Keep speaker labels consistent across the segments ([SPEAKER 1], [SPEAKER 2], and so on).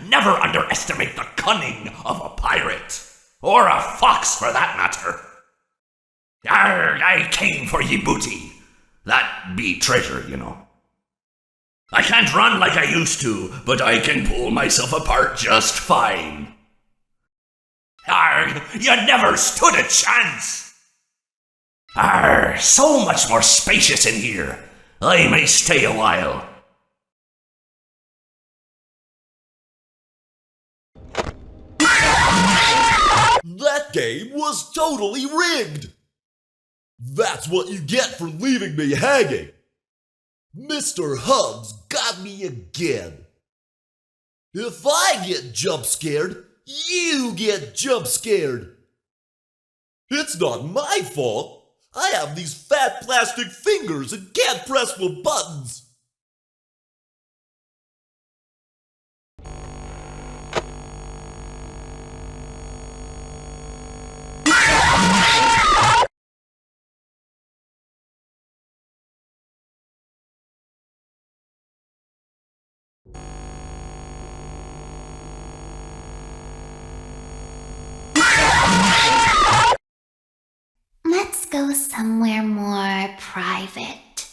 [SPEAKER 1] Never underestimate the cunning of a pirate. Or a fox, for that matter. I came for ye booty. That be treasure, you know. I can't run like I used to, but I can pull myself apart just fine. You never stood a chance. So much more spacious in here. I may stay a while.
[SPEAKER 2] That game was totally rigged! That's what you get for leaving me hanging! Mr. Hugs got me again! If I get jump scared, you get jump scared! It's not my fault! I have these fat plastic fingers and can't press the buttons!
[SPEAKER 3] Let's go somewhere more private,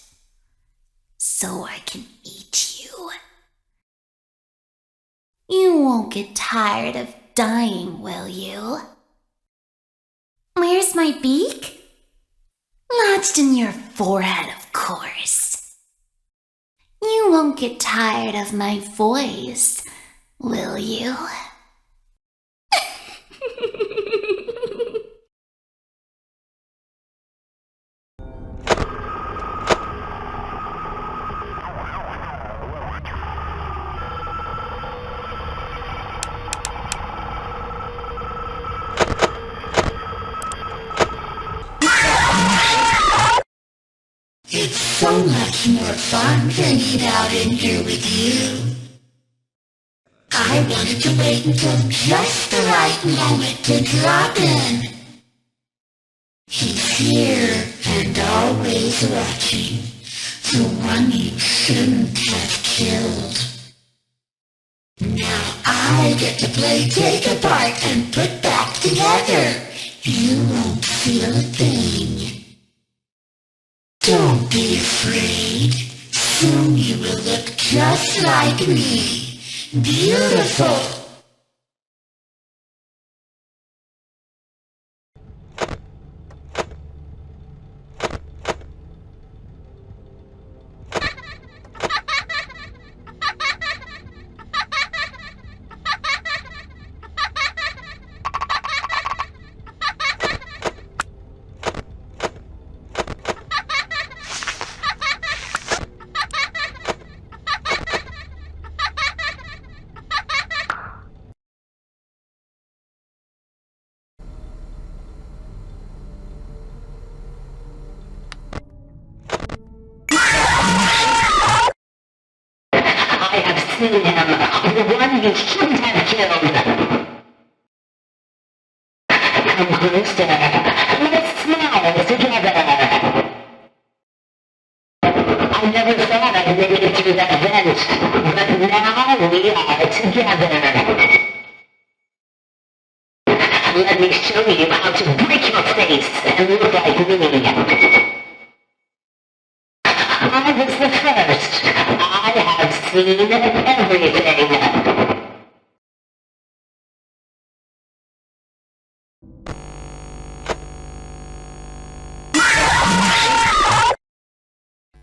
[SPEAKER 3] so I can eat you. You won't get tired of dying, will you? Where's my beak? Lodged in your forehead, of course. You won't get tired of my voice, will you?
[SPEAKER 4] It's so much more fun to eat out in here with you. I wanted to wait until just the right moment to drop in. He's here and always watching, the one you shouldn't have killed. Now I get to play take apart and put back together. You won't feel a thing. Don't be afraid. Soon you will look just like me. Beautiful.
[SPEAKER 5] I have seen him, the one you shouldn't have killed. Come closer. Let's smile together. I never thought I'd make it through that vent, but now we are together. Let me show you how to break your face and look like me. I was the first. I have seen everything.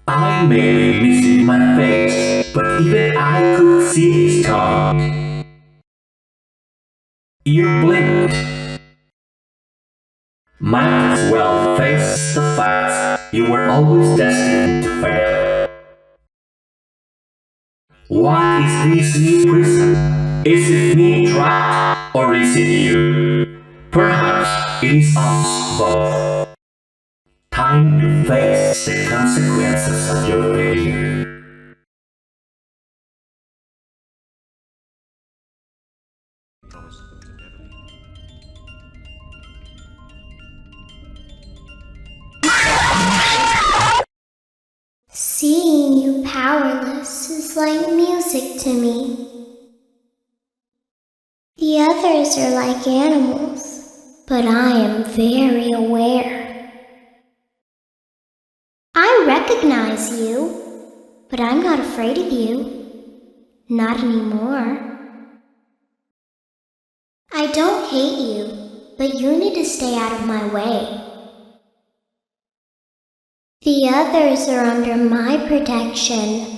[SPEAKER 6] I may be missing my face, but even I could see his tongue. You blinked. Might as well face the fact you were always destined to fail. What is this new prison? Is it me trapped, or is it you? Perhaps it is us both. Time to face the consequences of your failure.
[SPEAKER 3] Seeing you powerless is like music to me. The others are like animals, but I am very aware. I recognize you, but I'm not afraid of you. Not anymore. I don't hate you, but you need to stay out of my way. The others are under my protection.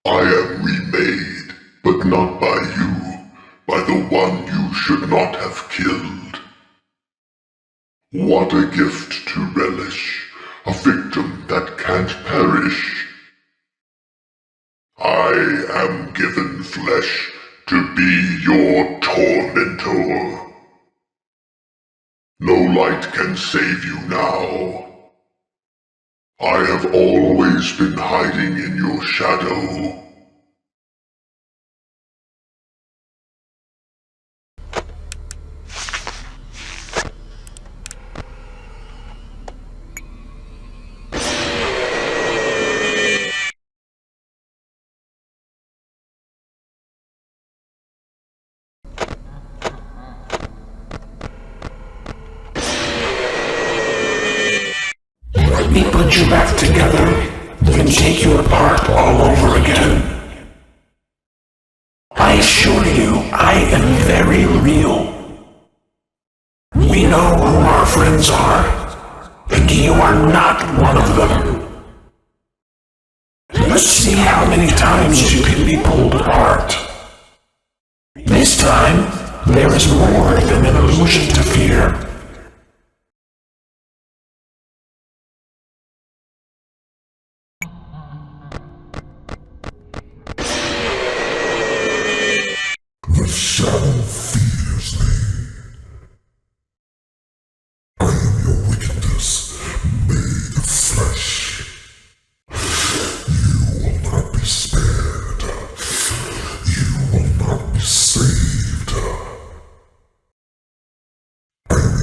[SPEAKER 7] I am remade, but not by you, by the one you should not have killed. What a gift to relish, a victim that can't perish. I am given flesh to be your tormentor. No light can save you now. I have always been hiding in your shadow.
[SPEAKER 6] Let me put you back together, then take you apart all over again. I assure you, I am very real. We know who our friends are, and you are not one of them. Let's see how many times you can be pulled apart. This time, there is more than an illusion to fear.
[SPEAKER 7] The shadow fears me. I am your wickedness, made of flesh. You will not be spared. You will not be saved. I am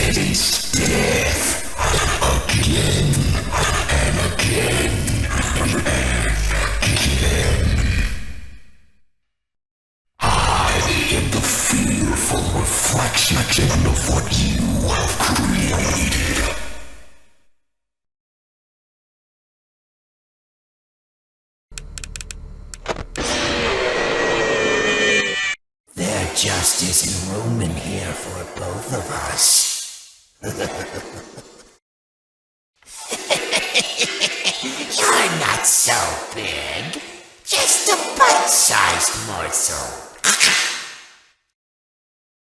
[SPEAKER 7] Freddy's death again and again and again. I am the fearful reflection of what you have created. There just isn't room in here for both of us. You're not so big. Just a bite-sized morsel.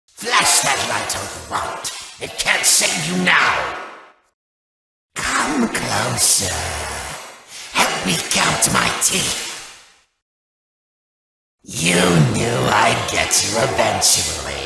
[SPEAKER 7] Flash that light or you won't. It can't save you now. Come closer. Help me count my teeth. You knew I'd get you eventually.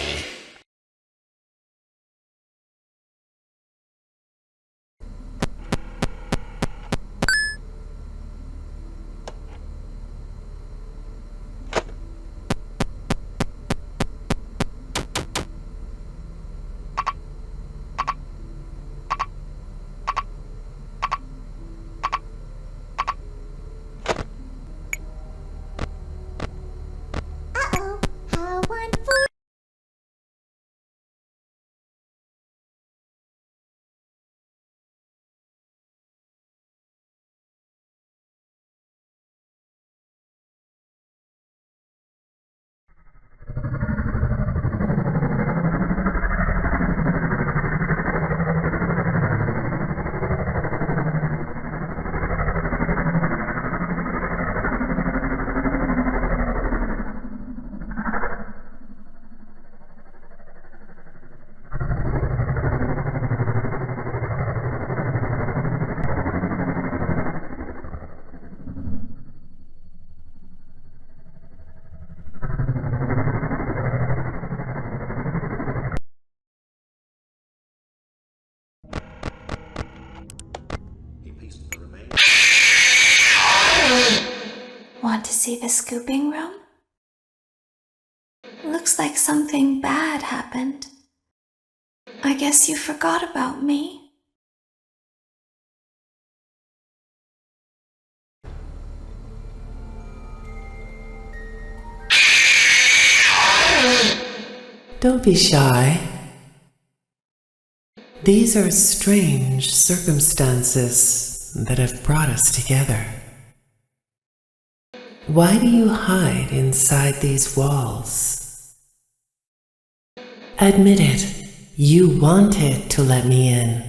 [SPEAKER 3] Want to see the scooping room? Looks like something bad happened. I guess you forgot about me.
[SPEAKER 8] Don't be shy. These are strange circumstances that have brought us together. Why do you hide inside these walls? Admit it, you wanted to let me in.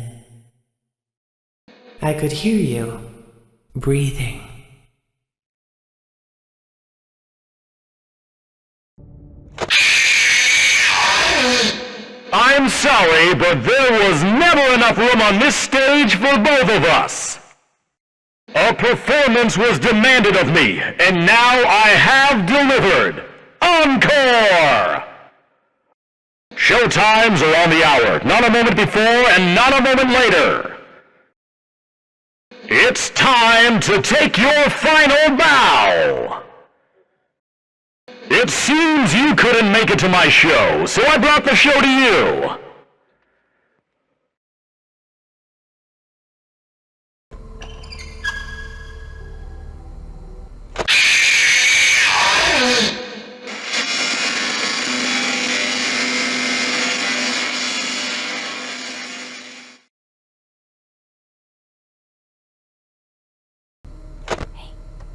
[SPEAKER 8] I could hear you breathing.
[SPEAKER 9] I'm sorry, but there was never enough room on this stage for both of us. A performance was demanded of me, and now I have delivered. Encore! Showtimes are on the hour, not a moment before and not a moment later. It's time to take your final bow. It seems you couldn't make it to my show, so I brought the show to you.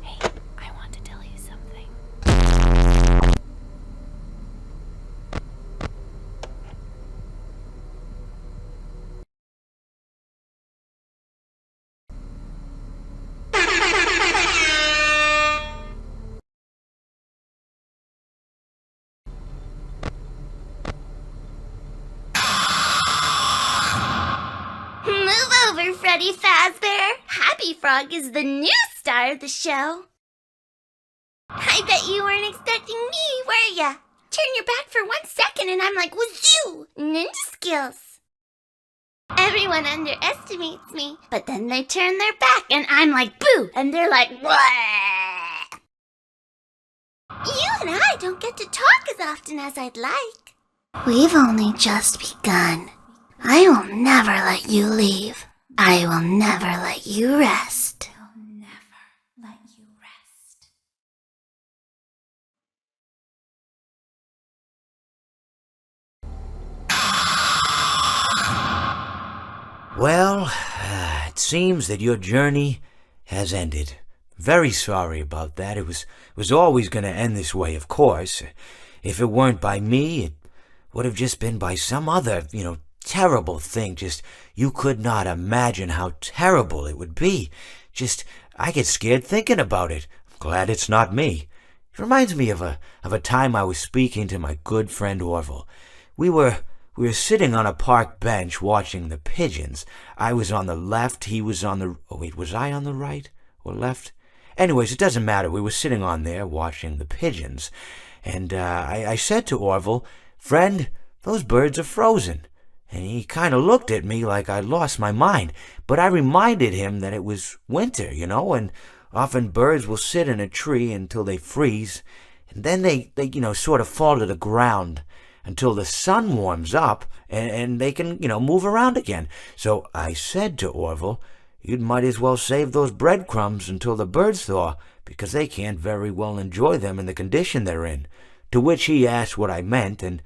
[SPEAKER 3] Hey, I want to tell you something. Move over, Freddy Fazbear. Happy Frog is the new star of the show. I bet you weren't expecting me, were ya? Turn your back for 1 second and I'm like, wazoo! Ninja skills. Everyone underestimates me, but then they turn their back and I'm like, boo! And they're like, wah! You and I don't get to talk as often as I'd like. We've only just begun. I won't never let you leave. I will never let you rest. I'll never let you rest.
[SPEAKER 10] Well, it seems that your journey has ended. Very sorry about that. It was always going to end this way, of course. If it weren't by me, it would have just been by some other, terrible thing. Just, you could not imagine how terrible it would be. Just, I get scared thinking about it. I'm glad it's not me. It reminds me of a time I was speaking to my good friend Orville. We were sitting on a park bench watching the pigeons. I was on the left, he was on the... Oh, wait, was I on the right or left? Anyways, it doesn't matter. We were sitting on there watching the pigeons. And I said to Orville, "Friend, those birds are frozen." And he kind of looked at me like I lost my mind. But I reminded him that it was winter, and often birds will sit in a tree until they freeze. And then they sort of fall to the ground until the sun warms up and they can, move around again. So I said to Orville, "You might as well save those breadcrumbs until the birds thaw, because they can't very well enjoy them in the condition they're in." To which he asked what I meant, and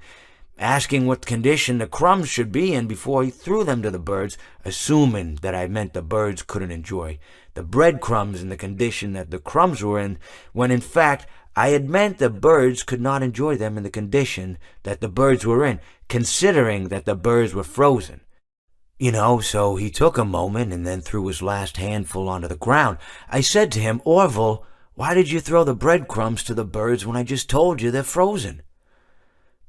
[SPEAKER 10] asking what condition the crumbs should be in before he threw them to the birds, assuming that I meant the birds couldn't enjoy the breadcrumbs in the condition that the crumbs were in, when in fact I had meant the birds could not enjoy them in the condition that the birds were in, considering that the birds were frozen. So he took a moment and then threw his last handful onto the ground. I said to him, "Orville, why did you throw the breadcrumbs to the birds when I just told you they're frozen?"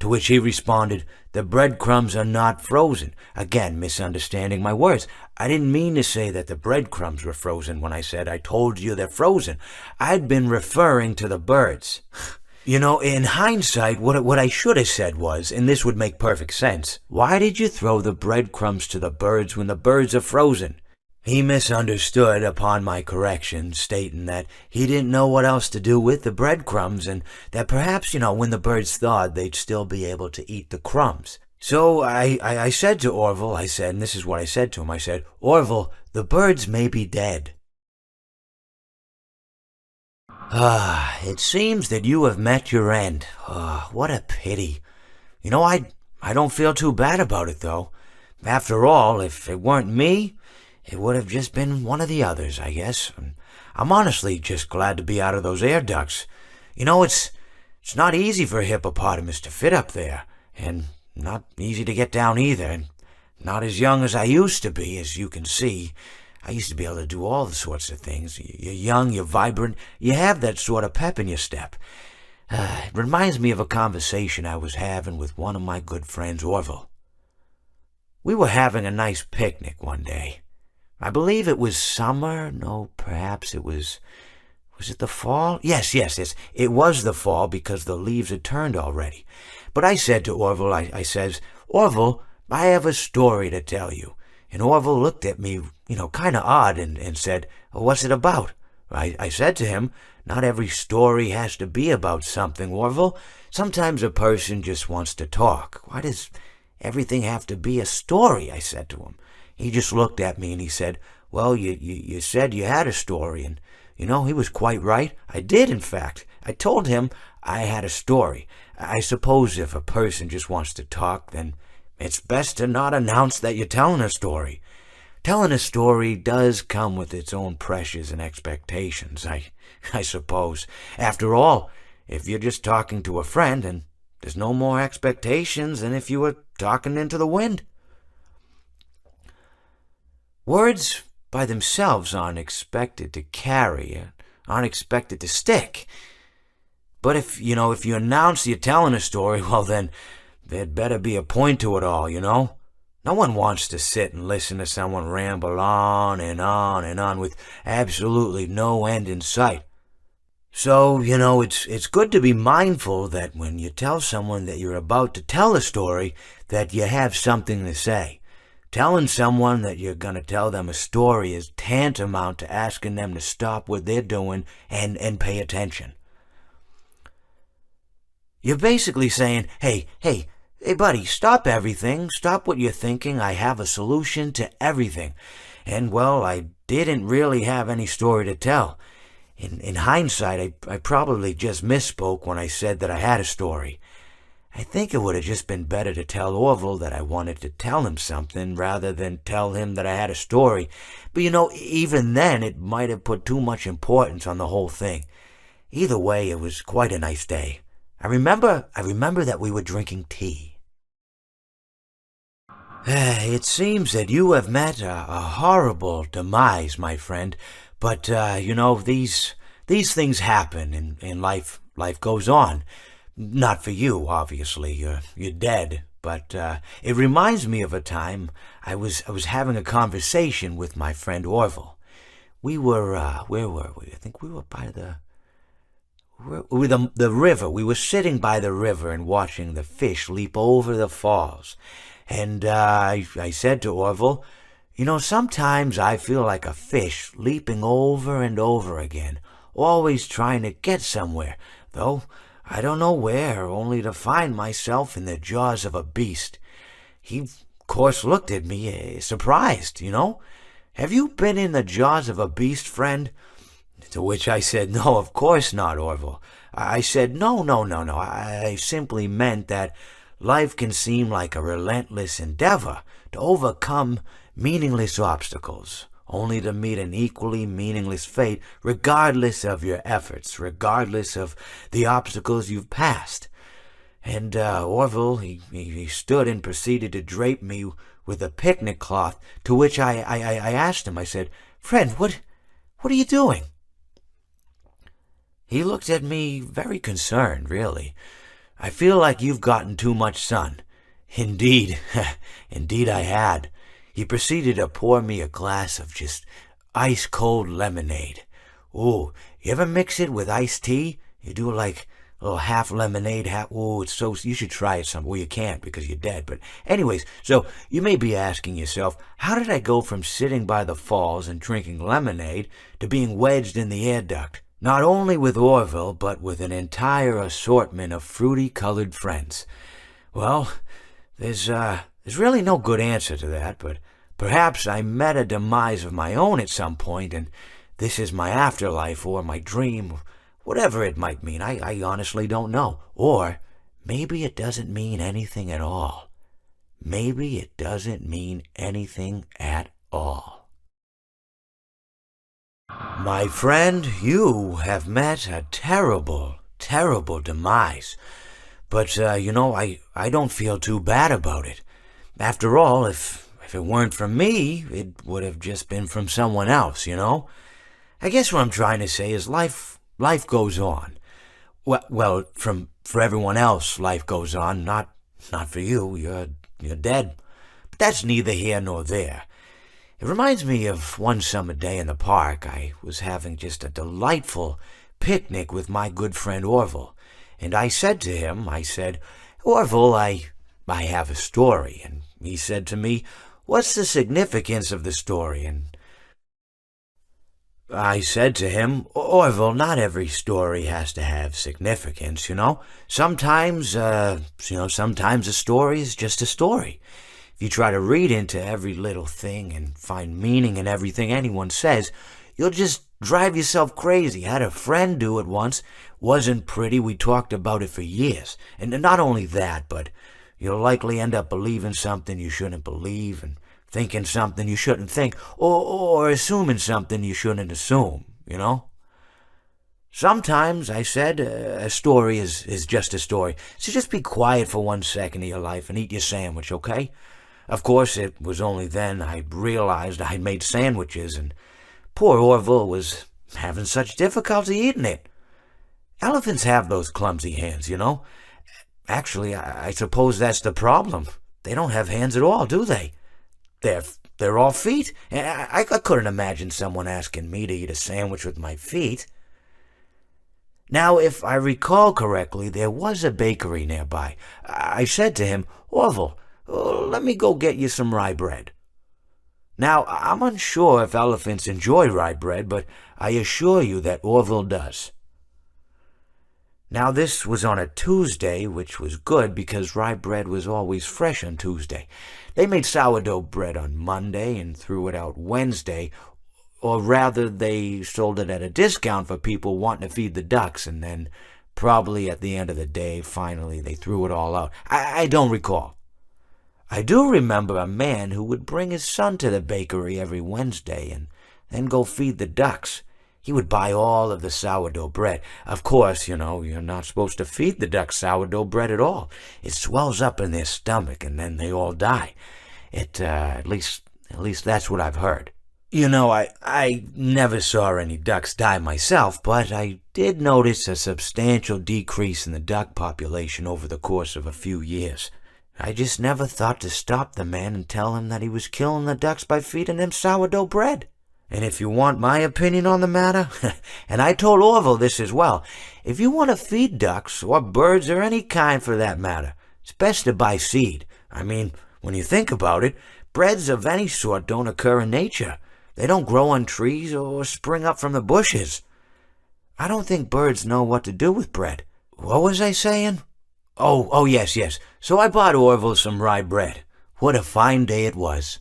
[SPEAKER 10] To which he responded, "The breadcrumbs are not frozen." Again, misunderstanding my words. I didn't mean to say that the breadcrumbs were frozen when I said I told you they're frozen. I'd been referring to the birds. In hindsight, what I should have said was, and this would make perfect sense, "Why did you throw the breadcrumbs to the birds when the birds are frozen?" He misunderstood upon my correction, stating that he didn't know what else to do with the breadcrumbs, and that perhaps, when the birds thawed, they'd still be able to eat the crumbs. So I said to Orville, and this is what I said to him, I said, "Orville, the birds may be dead." It seems that you have met your end. What a pity. I don't feel too bad about it, though. After all, if it weren't me, it would have just been one of the others, I guess. I'm honestly just glad to be out of those air ducts. It's not easy for a hippopotamus to fit up there, and not easy to get down either, and not as young as I used to be, as you can see. I used to be able to do all the sorts of things. You're young, you're vibrant, you have that sort of pep in your step. It reminds me of a conversation I was having with one of my good friends, Orville. We were having a nice picnic one day. I believe it was summer. No, perhaps it was it the fall? Yes, it was the fall because the leaves had turned already. But I said to Orville, I says, "Orville, I have a story to tell you." And Orville looked at me, kind of odd and said, "What's it about?" I said to him, "Not every story has to be about something, Orville. Sometimes a person just wants to talk. Why does everything have to be a story?" I said to him. He just looked at me and he said, "Well, you said you had a story." And, he was quite right. I did, in fact. I told him I had a story. I suppose if a person just wants to talk, then it's best to not announce that you're telling a story. Telling a story does come with its own pressures and expectations, I suppose. After all, if you're just talking to a friend, then there's no more expectations than if you were talking into the wind. Words by themselves aren't expected to carry, aren't expected to stick. But if you announce you're telling a story, well then, there'd better be a point to it all, No one wants to sit and listen to someone ramble on and on and on with absolutely no end in sight. So, it's good to be mindful that when you tell someone that you're about to tell a story, that you have something to say. Telling someone that you're going to tell them a story is tantamount to asking them to stop what they're doing and pay attention. You're basically saying, hey, Hey, buddy, stop everything. Stop what you're thinking. I have a solution to everything. And, well, I didn't really have any story to tell. In hindsight, I probably just misspoke when I said that I had a story. I think it would have just been better to tell Orville that I wanted to tell him something rather than tell him that I had a story. But, even then, it might have put too much importance on the whole thing. Either way, it was quite a nice day. I remember that we were drinking tea. It seems that you have met a horrible demise, my friend. But, these things happen in life. Life goes on. Not for you, obviously. You're dead. But it reminds me of a time I was having a conversation with my friend Orville. We were, where were we? I think we were by the river. We were sitting by the river and watching the fish leap over the falls. And I said to Orville, sometimes I feel like a fish leaping over and over again, always trying to get somewhere, though I don't know where, only to find myself in the jaws of a beast. He, of course, looked at me, surprised, Have you been in the jaws of a beast, friend? To which I said, no, of course not, Orville. I said, no. I simply meant that life can seem like a relentless endeavor to overcome meaningless obstacles, only to meet an equally meaningless fate regardless of your efforts, regardless of the obstacles you've passed. And Orville, he stood and proceeded to drape me with a picnic cloth, to which I asked him, I said, friend, what are you doing? He looked at me very concerned, really. I feel like you've gotten too much sun. Indeed, indeed I had. He proceeded to pour me a glass of just ice-cold lemonade. Ooh, you ever mix it with iced tea? You do like a little half lemonade, ooh, it's so, you should try it some. Well, you can't because you're dead. But anyways, so you may be asking yourself, how did I go from sitting by the falls and drinking lemonade to being wedged in the air duct? Not only with Orville, but with an entire assortment of fruity-colored friends. Well, there's really no good answer to that, but perhaps I met a demise of my own at some point, and this is my afterlife or my dream, whatever it might mean. I honestly don't know. Or maybe it doesn't mean anything at all. Maybe it doesn't mean anything at all. My friend, you have met a terrible, terrible demise. But, I don't feel too bad about it. After all, if it weren't from me, it would have just been from someone else, I guess what I'm trying to say is life goes on. Well, for everyone else, life goes on, not for you. You're dead. But that's neither here nor there. It reminds me of one summer day in the park. I was having just a delightful picnic with my good friend Orville. And I said to him, Orville, I have a story. And he said to me, what's the significance of the story? And I said to him, Orville, not every story has to have significance, Sometimes, sometimes a story is just a story. If you try to read into every little thing and find meaning in everything anyone says, you'll just drive yourself crazy. I had a friend do it once. Wasn't pretty. We talked about it for years. And not only that, but you'll likely end up believing something you shouldn't believe and thinking something you shouldn't think or assuming something you shouldn't assume, Sometimes, I said, a story is just a story. So just be quiet for 1 second of your life and eat your sandwich, okay? Of course, it was only then I realized I made sandwiches, and poor Orville was having such difficulty eating it. Elephants have those clumsy hands, Actually, I suppose that's the problem. They don't have hands at all, do they? They're all feet. I couldn't imagine someone asking me to eat a sandwich with my feet. Now, if I recall correctly, there was a bakery nearby. I said to him, Orville, let me go get you some rye bread. Now, I'm unsure if elephants enjoy rye bread, but I assure you that Orville does. Now, this was on a Tuesday, which was good because rye bread was always fresh on Tuesday. They made sourdough bread on Monday and threw it out Wednesday, or rather, they sold it at a discount for people wanting to feed the ducks, and then probably at the end of the day, finally, they threw it all out. I don't recall. I do remember a man who would bring his son to the bakery every Wednesday and then go feed the ducks. He would buy all of the sourdough bread. Of course, you're not supposed to feed the ducks sourdough bread at all. It swells up in their stomach and then they all die. At least that's what I've heard. I never saw any ducks die myself, but I did notice a substantial decrease in the duck population over the course of a few years. I just never thought to stop the man and tell him that he was killing the ducks by feeding them sourdough bread. And if you want my opinion on the matter, and I told Orville this as well, if you want to feed ducks, or birds, or any kind for that matter, it's best to buy seed. I mean, when you think about it, breads of any sort don't occur in nature. They don't grow on trees or spring up from the bushes. I don't think birds know what to do with bread. What was I saying? Oh, yes. So I bought Orville some rye bread. What a fine day it was.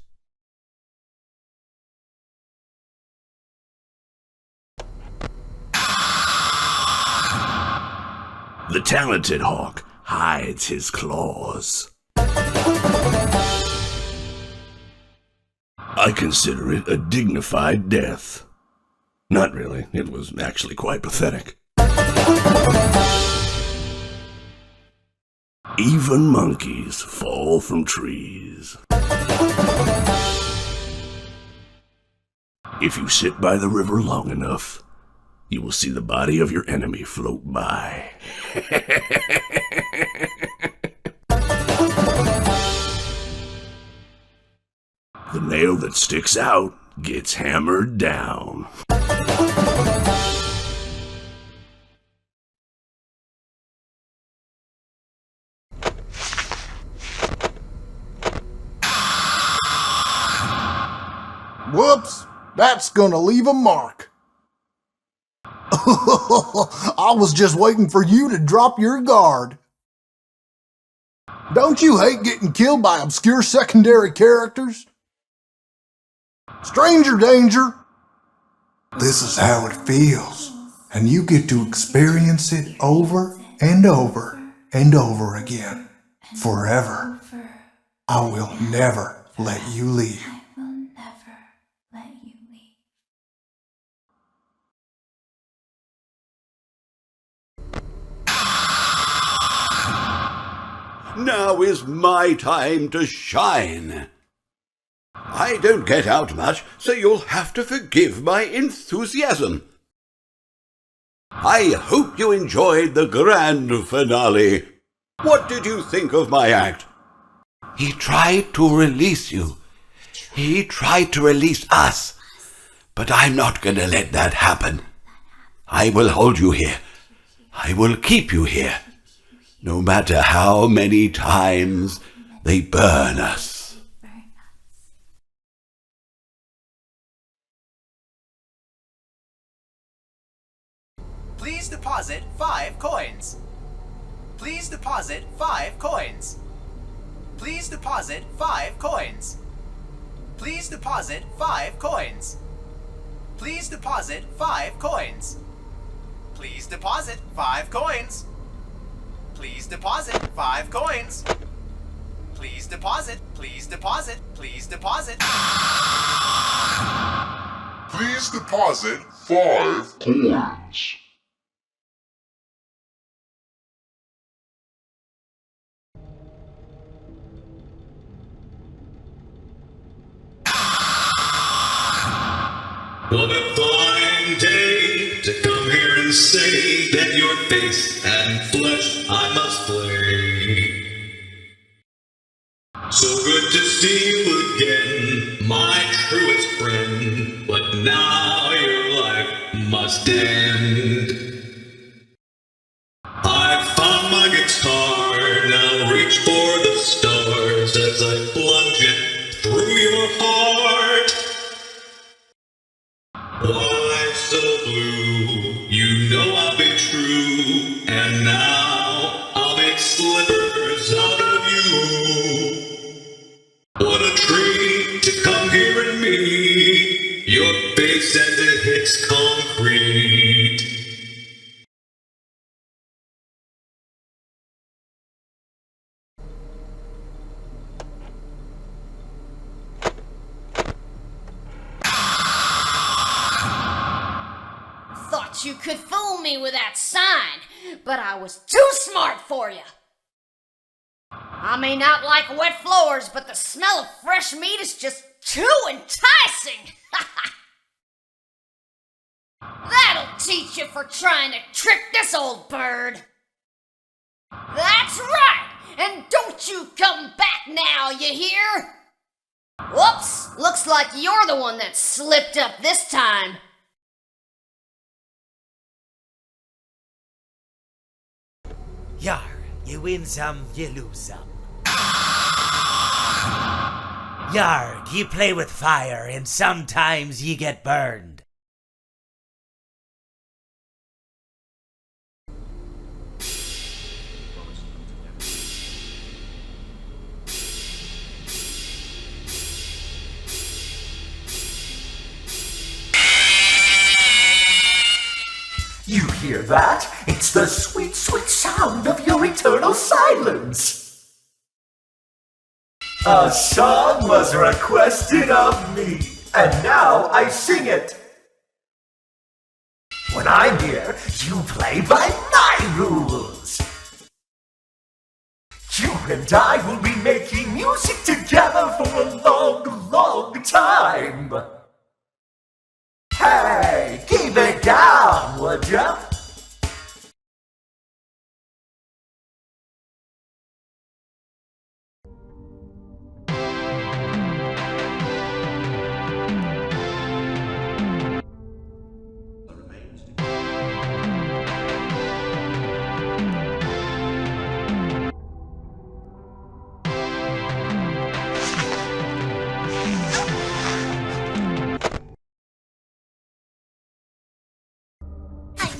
[SPEAKER 1] The talented hawk hides his claws. I consider it a dignified death. Not really, it was actually quite pathetic. Even monkeys fall from trees. If you sit by the river long enough, you will see the body of your enemy float by. The nail that sticks out gets hammered down.
[SPEAKER 11] Whoops, that's gonna leave a mark. I was just waiting for you to drop your guard. Don't you hate getting killed by obscure secondary characters? Stranger danger! This is how it feels, and you get to experience it over and over and over again, forever. I will never let you leave.
[SPEAKER 12] Now is my time to shine. I don't get out much, so you'll have to forgive my enthusiasm. I hope you enjoyed the grand finale. What did you think of my act?
[SPEAKER 7] He tried to release you. He tried to release us. But I'm not going to let that happen. I will hold you here. I will keep you here. No matter how many times they burn us.
[SPEAKER 13] Please deposit 5 coins. Please deposit 5 coins. Please deposit 5 coins. Please deposit 5 coins. Please deposit 5 coins. Please deposit 5 coins. Please deposit 5 coins. Please deposit, please deposit, please deposit.
[SPEAKER 14] Please deposit 5 coins.
[SPEAKER 15] What a fine day to come here and say that your face and flesh I must flay. So good to see you again, my truest friend, but now your life must end. I found my guitar, now reach for the stars as I plunge it through your heart. Why so blue? You know I'll be true, and
[SPEAKER 16] thought you could fool me with that sign, but I was too smart for you. I may not like wet floors, but the smell of fresh meat is just too enticing. That'll teach you for trying to trick this old bird. That's right, and don't you come back now, you hear? Whoops, looks like you're the one that slipped up this time.
[SPEAKER 10] Yar, you win some, you lose some. Yar, you play with fire, and sometimes you get burned.
[SPEAKER 17] You hear that? It's the sweet, sweet sound of your eternal silence. A song was requested of me, and now I sing it. When I'm here, you play by my rules. You and I will be making music together for a long, long time. Hey, keep it down, would ya?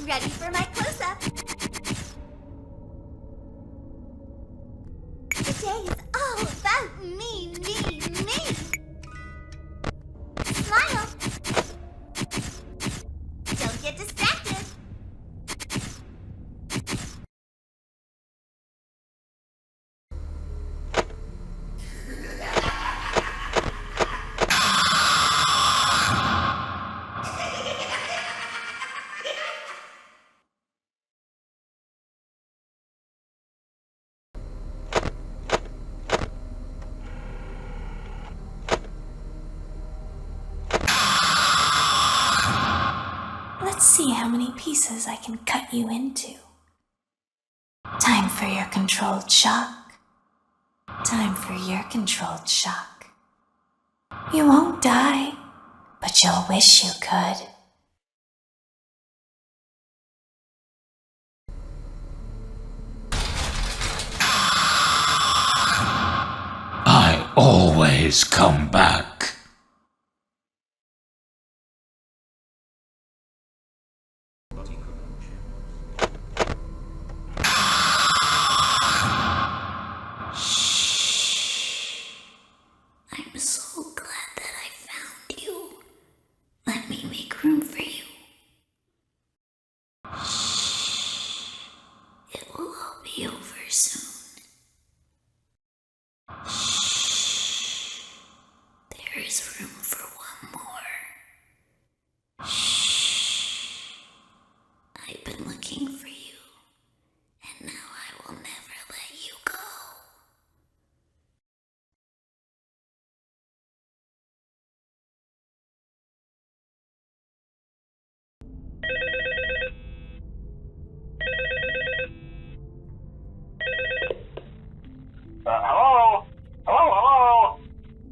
[SPEAKER 3] Ready for my close-up. The day is all about me. Smile. Don't get distracted.
[SPEAKER 18] Let's see how many pieces I can cut you into. Time for your controlled shock. Time for your controlled shock. You won't die, but you'll wish you could.
[SPEAKER 15] I always come back.
[SPEAKER 4] I'm so glad that I found you. Let me make room for you. Shh. It will all be over soon. Shh. There is room for one more. Shh. I've been looking for you, and now I will never let you go.
[SPEAKER 19] Hello? Hello?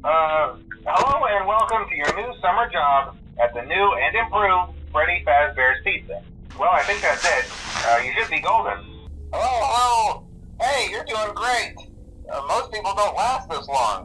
[SPEAKER 19] Hello and welcome to your new summer job at the new and improved Freddy Fazbear's Pizza. Well, I think that's it. You should be golden. Hello? Hey, you're doing great. Most people don't last this long.